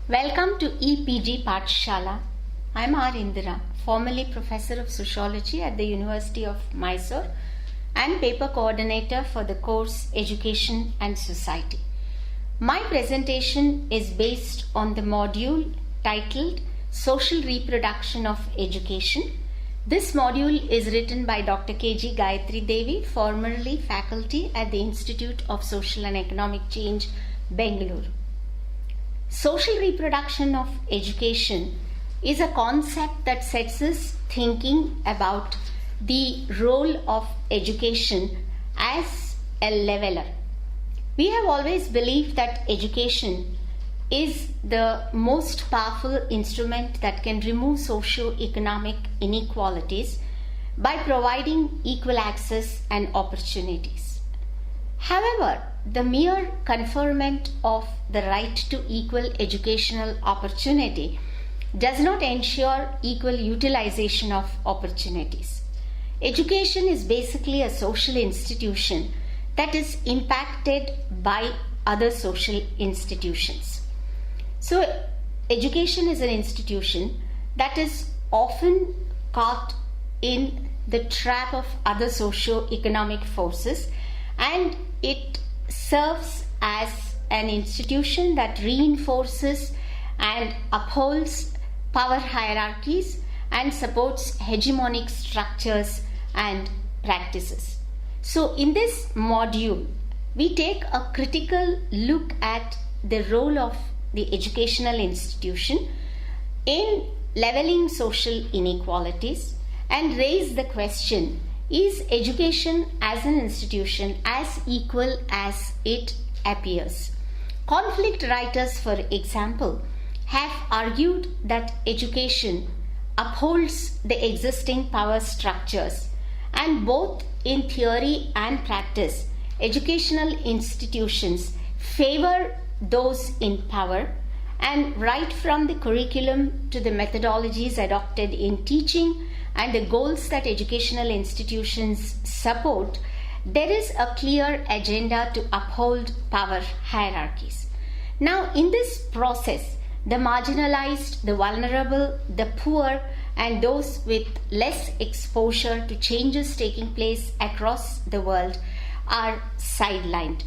Welcome to EPG Pathshala. I am R. Indira, formerly Professor of Sociology at the University of Mysore and paper coordinator for the course Education and Society. My presentation is based on the module titled Social Reproduction of Education. This module is written by Dr. K.G. Gayatri Devi, formerly faculty at the Institute of Social and Economic Change, Bengaluru. Social reproduction of education is a concept that sets us thinking about the role of education as a leveler. We have always believed that education is the most powerful instrument that can remove socio-economic inequalities by providing equal access and opportunities. However, the mere conferment of the right to equal educational opportunity does not ensure equal utilization of opportunities. Education is basically a social institution that is impacted by other social institutions. So, education is an institution that is often caught in the trap of other socio-economic forces, and it serves as an institution that reinforces and upholds power hierarchies and supports hegemonic structures and practices. So in this module, we take a critical look at the role of the educational institution in leveling social inequalities and raise the question, is education as an institution as equal as it appears? Conflict writers, for example, have argued that education upholds the existing power structures, and both in theory and practice, educational institutions favor those in power, and right from the curriculum to the methodologies adopted in teaching and the goals that educational institutions support, there is a clear agenda to uphold power hierarchies. Now, in this process, the marginalized, the vulnerable, the poor, and those with less exposure to changes taking place across the world are sidelined.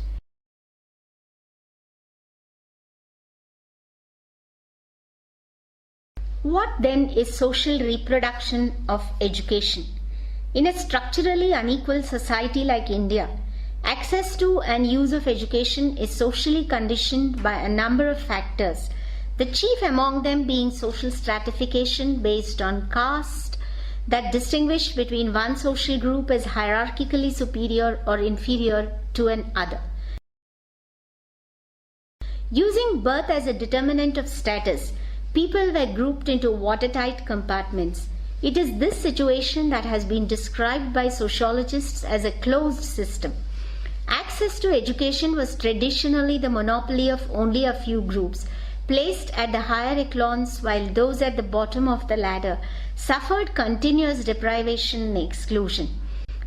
What then is social reproduction of education? In a structurally unequal society like India, access to and use of education is socially conditioned by a number of factors, the chief among them being social stratification based on caste that distinguish between one social group as hierarchically superior or inferior to another. Using birth as a determinant of status, people were grouped into watertight compartments. It is this situation that has been described by sociologists as a closed system. Access to education was traditionally the monopoly of only a few groups, placed at the higher echelons, while those at the bottom of the ladder suffered continuous deprivation and exclusion.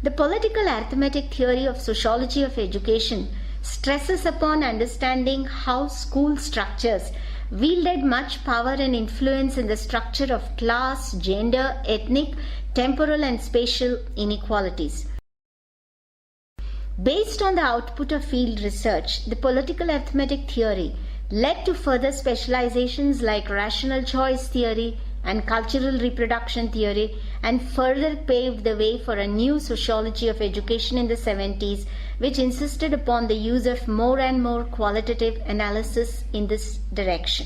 The political arithmetic theory of sociology of education stresses upon understanding how school structures wielded much power and influence in the structure of class, gender, ethnic, temporal and spatial inequalities. Based on the output of field research, the political arithmetic theory led to further specializations like rational choice theory and cultural reproduction theory, and further paved the way for a new sociology of education in the 70s, which insisted upon the use of more and more qualitative analysis in this direction.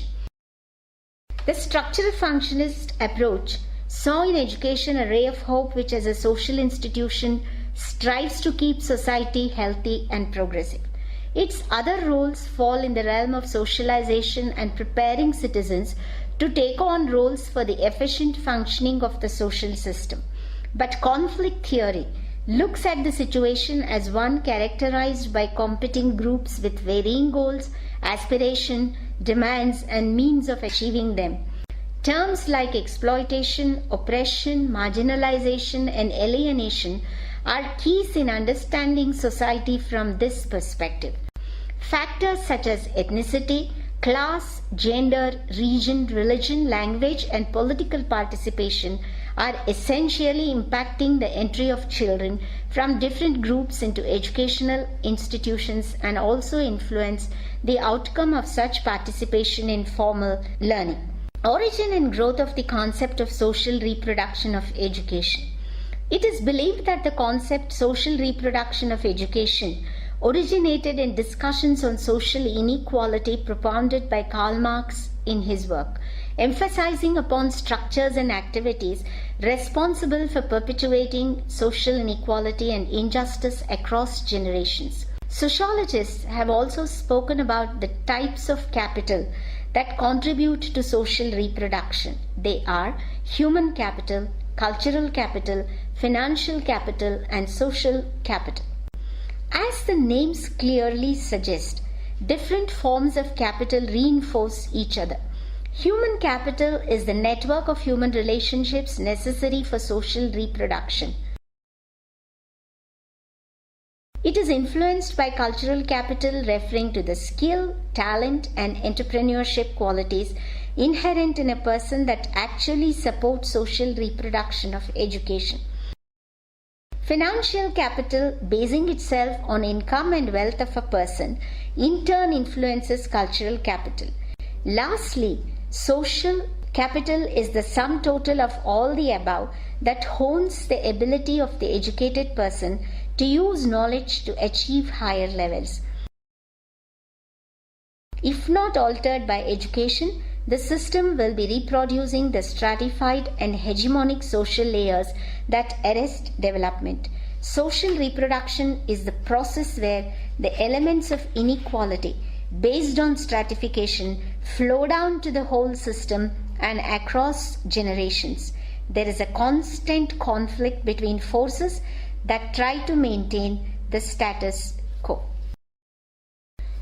The structural functionalist approach saw in education a ray of hope which, as a social institution, strives to keep society healthy and progressive. Its other roles fall in the realm of socialization and preparing citizens to take on roles for the efficient functioning of the social system. But conflict theory looks at the situation as one characterized by competing groups with varying goals, aspiration, demands, and means of achieving them. Terms like exploitation, oppression, marginalization, and alienation are keys in understanding society from this perspective. Factors such as ethnicity, class, gender, region, religion, language, and political participation are essentially impacting the entry of children from different groups into educational institutions and also influence the outcome of such participation in formal learning. Origin and growth of the concept of social reproduction of education. It is believed that the concept social reproduction of education originated in discussions on social inequality propounded by Karl Marx in his work, emphasizing upon structures and activities responsible for perpetuating social inequality and injustice across generations. Sociologists have also spoken about the types of capital that contribute to social reproduction. They are human capital, cultural capital, financial capital, and social capital. As the names clearly suggest, different forms of capital reinforce each other. Human capital is the network of human relationships necessary for social reproduction. It is influenced by cultural capital, referring to the skill, talent, and entrepreneurship qualities inherent in a person that actually support social reproduction of education. Financial capital, basing itself on income and wealth of a person, in turn influences cultural capital. Lastly, social capital is the sum total of all the above that hones the ability of the educated person to use knowledge to achieve higher levels. If not altered by education, the system will be reproducing the stratified and hegemonic social layers that arrest development. Social reproduction is the process where the elements of inequality based on stratification flow down to the whole system and across generations. There is a constant conflict between forces that try to maintain the status quo.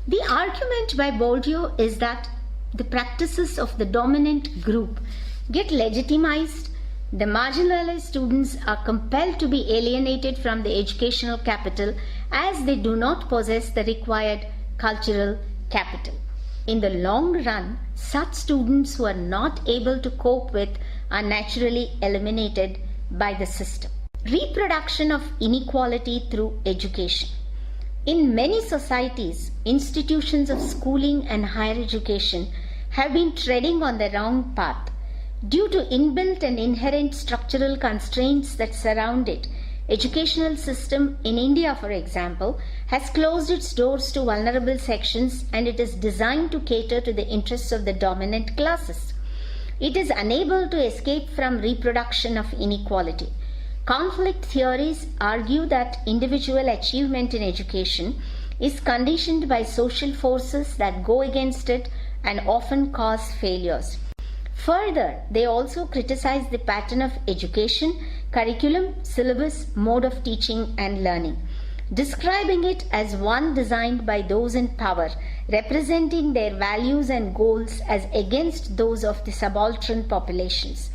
The argument by Bourdieu is that the practices of the dominant group get legitimized, the marginalized students are compelled to be alienated from the educational capital as they do not possess the required cultural capital. In the long run, such students who are not able to cope with are naturally eliminated by the system. Reproduction of inequality through education. In many societies, institutions of schooling and higher education have been treading on the wrong path. Due to inbuilt and inherent structural constraints that surround it, educational system in India, for example, has closed its doors to vulnerable sections, and it is designed to cater to the interests of the dominant classes. It is unable to escape from reproduction of inequality. Conflict theories argue that individual achievement in education is conditioned by social forces that go against it and often cause failures. Further, they also criticize the pattern of education, curriculum, syllabus, mode of teaching and learning, describing it as one designed by those in power, representing their values and goals as against those of the subaltern populations.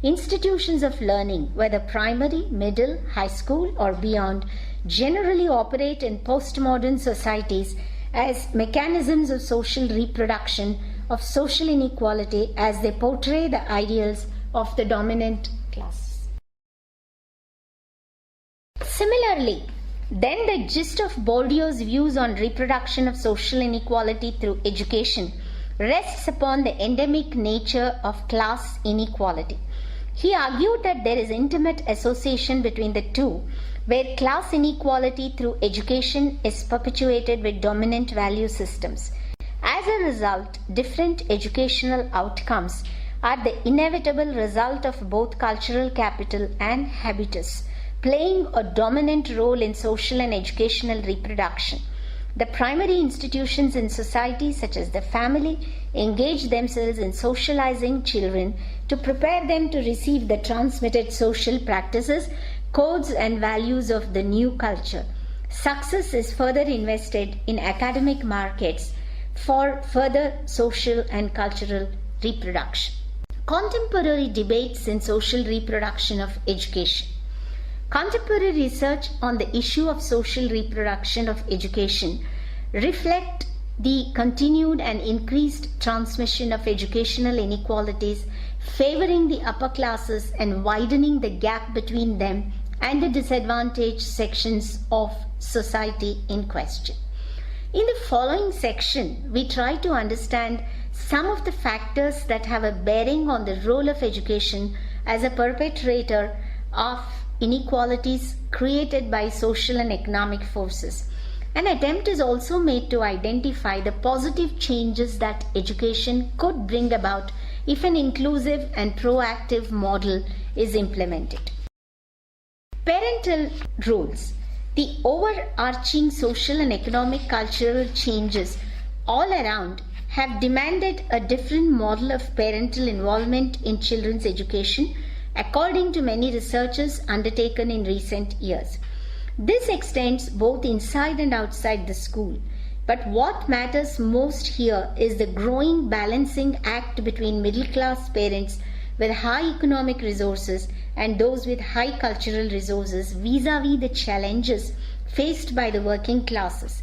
Institutions of learning, whether primary, middle, high school or beyond, generally operate in postmodern societies as mechanisms of social reproduction of social inequality as they portray the ideals of the dominant class. Similarly, then the gist of Bourdieu's views on reproduction of social inequality through education rests upon the endemic nature of class inequality. He argued that there is intimate association between the two, where class inequality through education is perpetuated with dominant value systems. As a result, different educational outcomes are the inevitable result of both cultural capital and habitus, playing a dominant role in social and educational reproduction. The primary institutions in society, such as the family, engage themselves in socializing children to prepare them to receive the transmitted social practices, codes and values of the new culture. Success is further invested in academic markets for further social and cultural reproduction. Contemporary debates in social reproduction of education. Contemporary research on the issue of social reproduction of education reflect the continued and increased transmission of educational inequalities, favoring the upper classes and widening the gap between them and the disadvantaged sections of society in question. In the following section, we try to understand some of the factors that have a bearing on the role of education as a perpetrator of inequalities created by social and economic forces. An attempt is also made to identify the positive changes that education could bring about if an inclusive and proactive model is implemented. Parental roles. The overarching social and economic cultural changes all around have demanded a different model of parental involvement in children's education, according to many researches undertaken in recent years. This extends both inside and outside the school. But what matters most here is the growing balancing act between middle-class parents with high economic resources and those with high cultural resources vis-à-vis the challenges faced by the working classes.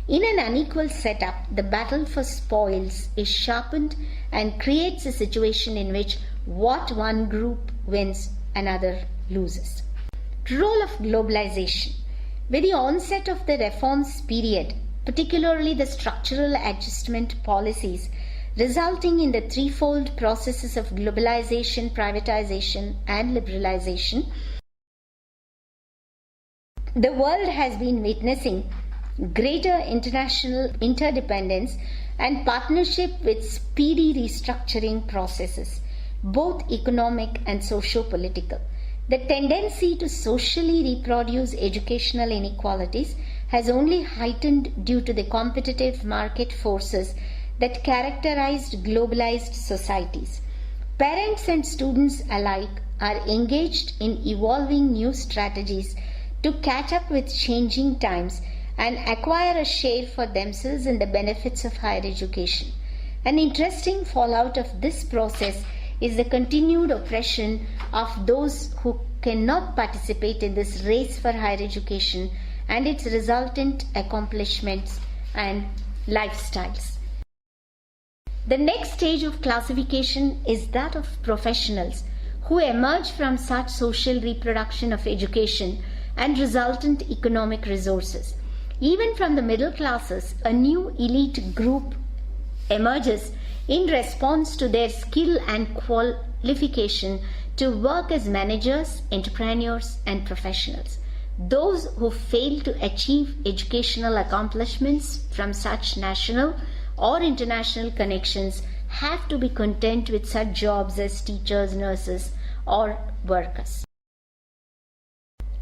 In an unequal setup, the battle for spoils is sharpened and creates a situation in which what one group wins, another loses. Role of globalization. With the onset of the reforms period, particularly the structural adjustment policies resulting in the threefold processes of globalization, privatization, and liberalization, the world has been witnessing greater international interdependence and partnership with speedy restructuring processes, both economic and socio-political. The tendency to socially reproduce educational inequalities has only heightened due to the competitive market forces that characterized globalized societies. Parents and students alike are engaged in evolving new strategies to catch up with changing times and acquire a share for themselves in the benefits of higher education. An interesting fallout of this process is the continued oppression of those who cannot participate in this race for higher education and its resultant accomplishments and lifestyles. The next stage of classification is that of professionals who emerge from such social reproduction of education and resultant economic resources. Even from the middle classes, a new elite group emerges in response to their skill and qualification to work as managers, entrepreneurs, and professionals. Those who fail to achieve educational accomplishments from such national or international connections have to be content with such jobs as teachers, nurses, or workers.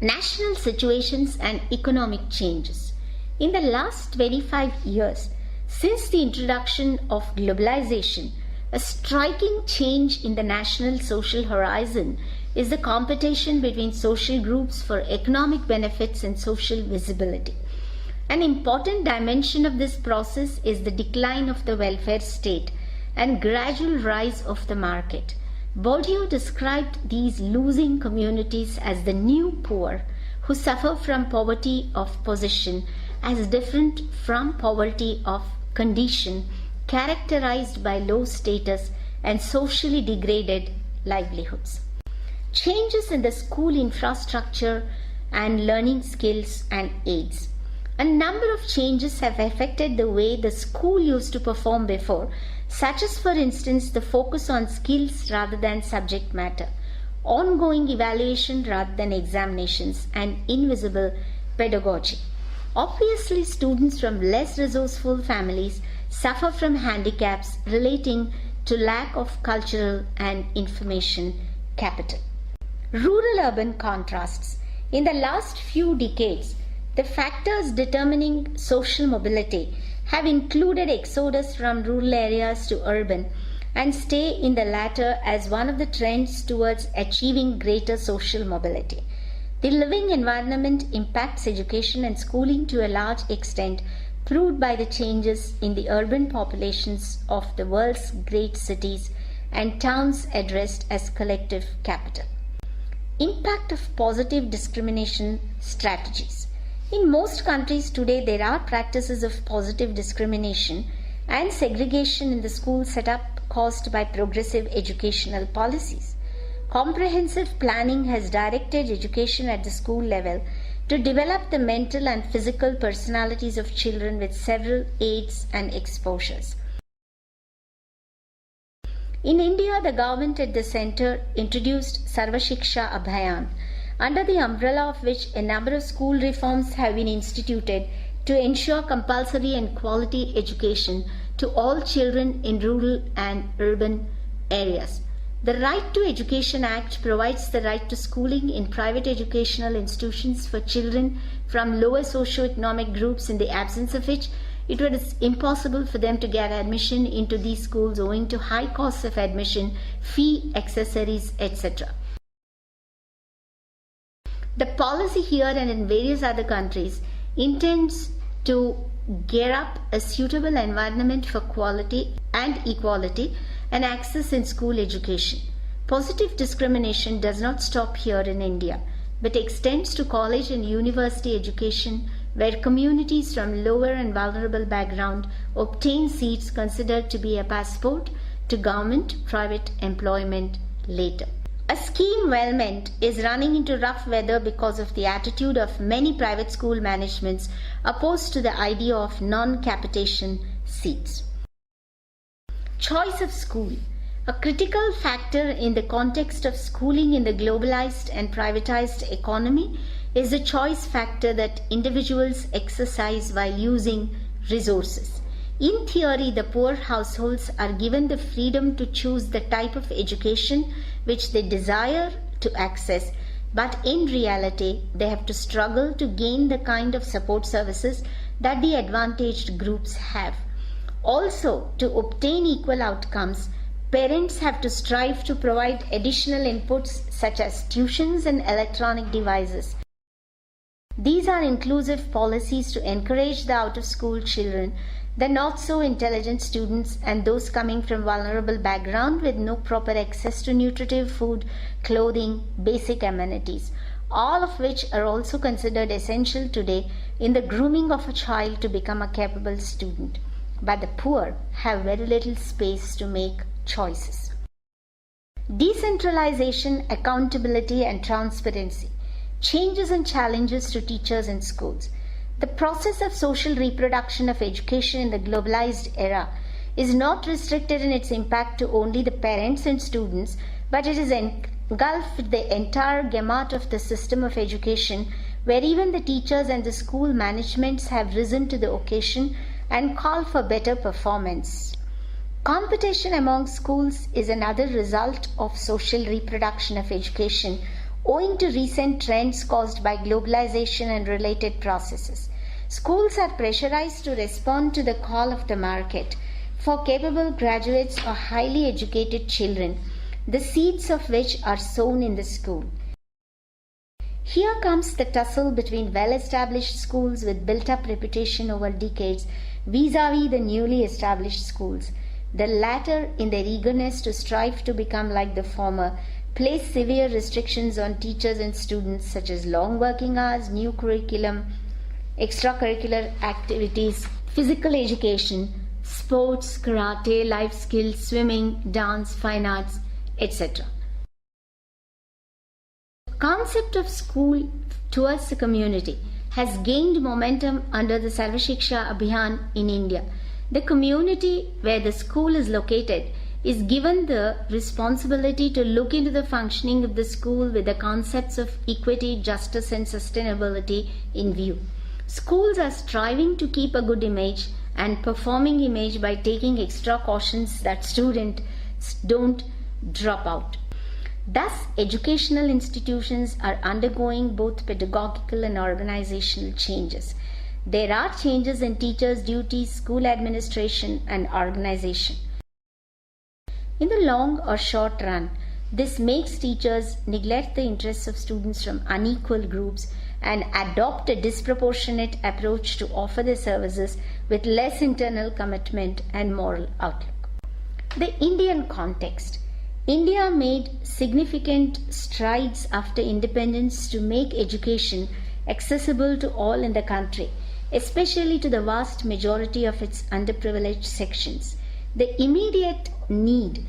National situations and economic changes. In the last 25 years, since the introduction of globalization, a striking change in the national social horizon is the competition between social groups for economic benefits and social visibility. An important dimension of this process is the decline of the welfare state and gradual rise of the market. Bourdieu described these losing communities as the new poor who suffer from poverty of position as different from poverty of condition characterized by low status and socially degraded livelihoods. Changes in the school infrastructure and learning skills and aids. A number of changes have affected the way the school used to perform before, such as, for instance, the focus on skills rather than subject matter, ongoing evaluation rather than examinations, and invisible pedagogy. Obviously, students from less resourceful families suffer from handicaps relating to lack of cultural and information capital. Rural-urban contrasts. In the last few decades, the factors determining social mobility have included exodus from rural areas to urban and stay in the latter as one of the trends towards achieving greater social mobility. The living environment impacts education and schooling to a large extent, proved by the changes in the urban populations of the world's great cities and towns addressed as collective capital. Impact of positive discrimination strategies. In most countries today, there are practices of positive discrimination and segregation in the school setup caused by progressive educational policies. Comprehensive planning has directed education at the school level to develop the mental and physical personalities of children with several aids and exposures. In India, the government at the center introduced Sarva Shiksha Abhiyan, under the umbrella of which a number of school reforms have been instituted to ensure compulsory and quality education to all children in rural and urban areas. The Right to Education Act provides the right to schooling in private educational institutions for children from lower socio-economic groups, in the absence of which it was impossible for them to get admission into these schools owing to high costs of admission, fee, accessories, etc. The policy here and in various other countries intends to gear up a suitable environment for quality and equality and access in school education. Positive discrimination does not stop here in India, but extends to college and university education, where communities from lower and vulnerable background obtain seats considered to be a passport to government-private employment later. A scheme well meant is running into rough weather because of the attitude of many private school managements opposed to the idea of non-capitation seats. Choice of school. A critical factor in the context of schooling in the globalized and privatized economy is the choice factor that individuals exercise while using resources. In theory, the poor households are given the freedom to choose the type of education which they desire to access, but in reality, they have to struggle to gain the kind of support services that the advantaged groups have. Also, to obtain equal outcomes, parents have to strive to provide additional inputs such as tuitions and electronic devices. These are inclusive policies to encourage the out-of-school children, the not so intelligent students, and those coming from vulnerable background with no proper access to nutritive food, clothing, basic amenities, all of which are also considered essential today in the grooming of a child to become a capable student. But the poor have very little space to make choices. Decentralization, accountability, and transparency. Changes and challenges to teachers and schools. The process of social reproduction of education in the globalized era is not restricted in its impact to only the parents and students, but it is engulfed the entire gamut of the system of education, where even the teachers and the school managements have risen to the occasion and call for better performance. Competition among schools is another result of social reproduction of education, owing to recent trends caused by globalization and related processes. Schools are pressurized to respond to the call of the market for capable graduates or highly educated children, the seeds of which are sown in the school. Here comes the tussle between well-established schools with built-up reputation over decades vis-à-vis the newly established schools. The latter, in their eagerness to strive to become like the former, place severe restrictions on teachers and students, such as long working hours, new curriculum, extracurricular activities, physical education, sports, karate, life skills, swimming, dance, fine arts, etc. The concept of school towards the community has gained momentum under the Sarva Shiksha Abhiyan in India. The community where the school is located is given the responsibility to look into the functioning of the school with the concepts of equity, justice, and sustainability in view. Schools are striving to keep a good image and performing image by taking extra cautions that students don't drop out. Thus, educational institutions are undergoing both pedagogical and organizational changes. There are changes in teachers' duties, school administration, and organization. In the long or short run, this makes teachers neglect the interests of students from unequal groups and adopt a disproportionate approach to offer their services with less internal commitment and moral outlook. The Indian context. India made significant strides after independence to make education accessible to all in the country, especially to the vast majority of its underprivileged sections. The immediate need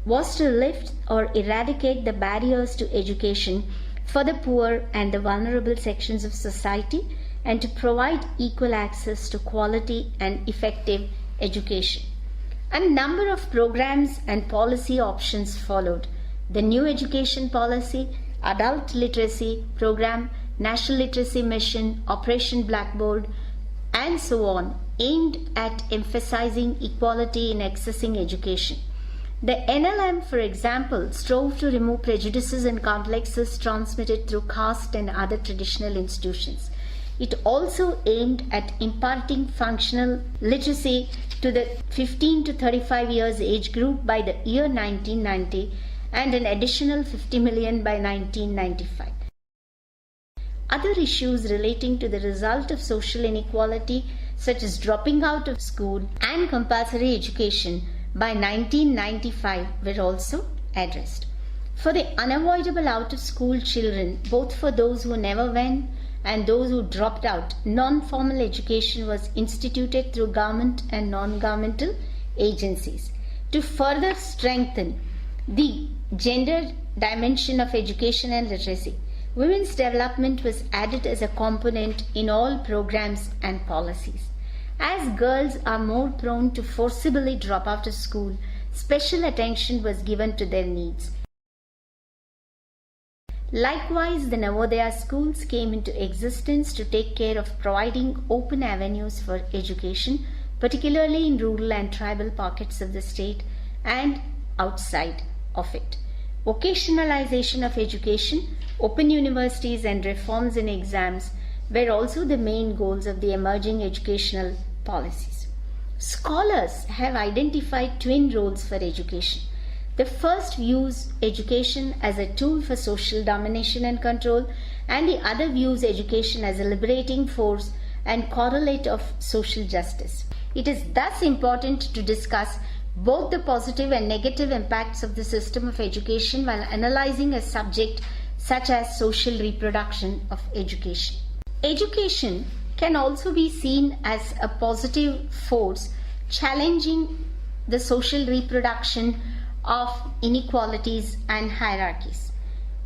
was to lift or eradicate the barriers to education for the poor and the vulnerable sections of society, and to provide equal access to quality and effective education. A number of programs and policy options followed. The New Education Policy, Adult Literacy Program, National Literacy Mission, Operation Blackboard, and so on, aimed at emphasizing equality in accessing education. The NLM, for example, strove to remove prejudices and complexes transmitted through caste and other traditional institutions. It also aimed at imparting functional literacy to the 15 to 35 years age group by the year 1990 and an additional 50 million by 1995. Other issues relating to the result of social inequality, such as dropping out of school and compulsory education by 1995, were also addressed. For the unavoidable out-of-school children, both for those who never went and those who dropped out, non-formal education was instituted through government and non-governmental agencies. To further strengthen the gender dimension of education and literacy, women's development was added as a component in all programs and policies. As girls are more prone to forcibly drop out of school, special attention was given to their needs. Likewise, the Navodaya schools came into existence to take care of providing open avenues for education, particularly in rural and tribal pockets of the state and outside of it. Vocationalization of education, open universities, and reforms in exams were also the main goals of the emerging educational policies. Scholars have identified twin roles for education. The first views education as a tool for social domination and control, and the other views education as a liberating force and correlate of social justice. It is thus important to discuss both the positive and negative impacts of the system of education while analyzing a subject such as social reproduction of education. Education can also be seen as a positive force challenging the social reproduction of inequalities and hierarchies.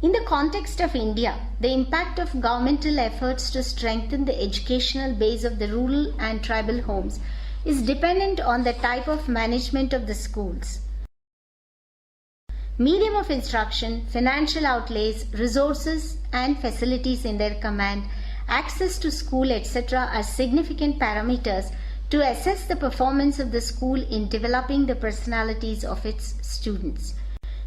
In the context of India, the impact of governmental efforts to strengthen the educational base of the rural and tribal homes is dependent on the type of management of the schools. Medium of instruction, financial outlays, resources and facilities in their command, access to school, etc. are significant parameters to assess the performance of the school in developing the personalities of its students.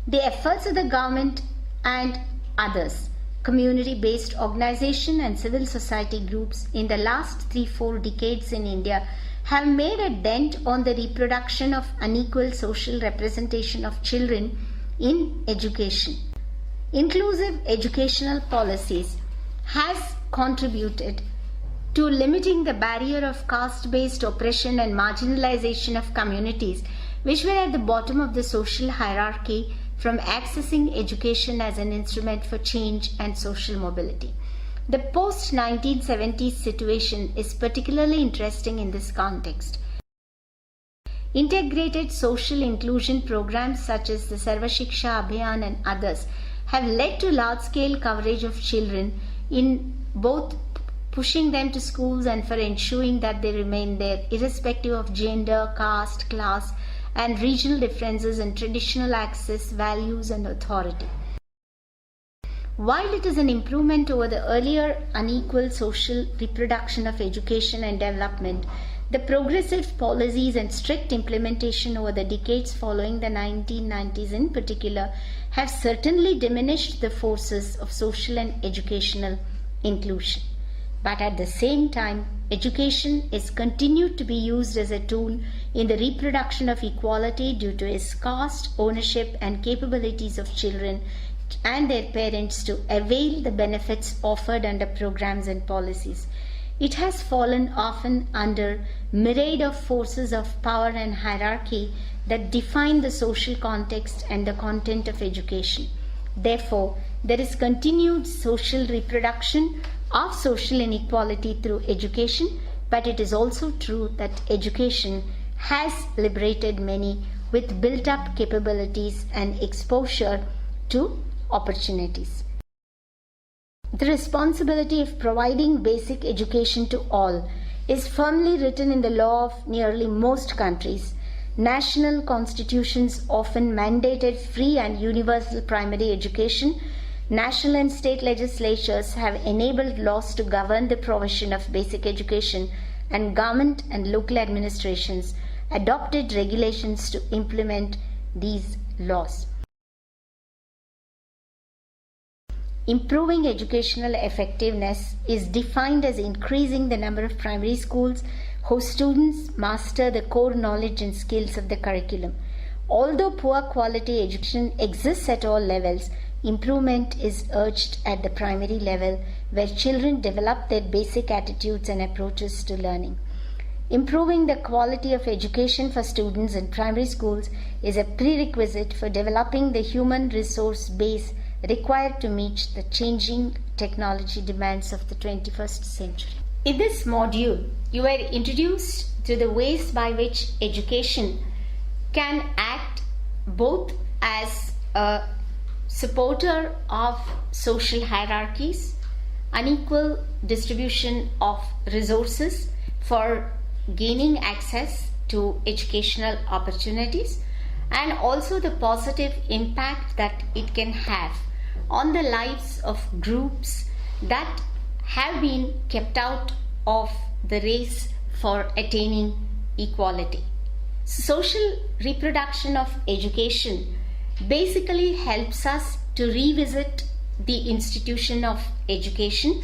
The efforts of the government and others, community-based organization and civil society groups in the last 3-4 decades in India have made a dent on the reproduction of unequal social representation of children in education. Inclusive educational policies has contributed to limiting the barrier of caste-based oppression and marginalization of communities which were at the bottom of the social hierarchy from accessing education as an instrument for change and social mobility. The post-1970s situation is particularly interesting in this context. Integrated social inclusion programs such as the Sarva Shiksha Abhiyan and others have led to large-scale coverage of children in both pushing them to schools and for ensuring that they remain there irrespective of gender, caste, class and regional differences in traditional access, values and authority. While it is an improvement over the earlier unequal social reproduction of education and development, the progressive policies and strict implementation over the decades following the 1990s in particular have certainly diminished the forces of social and educational inclusion. But at the same time, education is continued to be used as a tool in the reproduction of equality due to its cost, ownership and capabilities of children and their parents to avail the benefits offered under programs and policies. It has fallen often under myriad of forces of power and hierarchy that define the social context and the content of education. Therefore, there is continued social reproduction of social inequality through education, but it is also true that education has liberated many with built-up capabilities and exposure to opportunities. The responsibility of providing basic education to all is firmly written in the law of nearly most countries. National constitutions often mandated free and universal primary education. National and state legislatures have enabled laws to govern the provision of basic education, and government and local administrations adopted regulations to implement these laws. Improving educational effectiveness is defined as increasing the number of primary schools whose students master the core knowledge and skills of the curriculum. Although poor quality education exists at all levels, improvement is urged at the primary level, where children develop their basic attitudes and approaches to learning. Improving the quality of education for students in primary schools is a prerequisite for developing the human resource base required to meet the changing technology demands of the 21st century. In this module, you were introduced to the ways by which education can act both as a supporter of social hierarchies, unequal distribution of resources for gaining access to educational opportunities, and also the positive impact that it can have on the lives of groups that have been kept out of the race for attaining equality. Social reproduction of education basically helps us to revisit the institution of education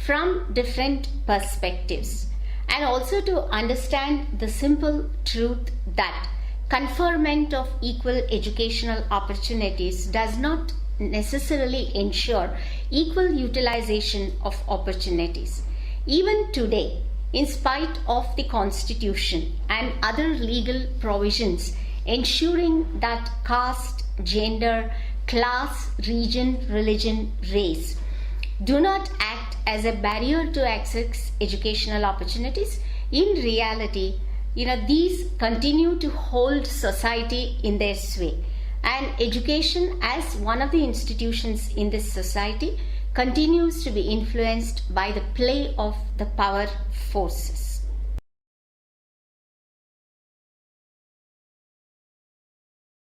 from different perspectives, and also to understand the simple truth that conferment of equal educational opportunities does not necessarily ensure equal utilization of opportunities. Even today, in spite of the Constitution and other legal provisions ensuring that caste, gender, class, region, religion, race do not act as a barrier to access educational opportunities, in reality, these continue to hold society in their sway. And education, as one of the institutions in this society, continues to be influenced by the play of the power forces.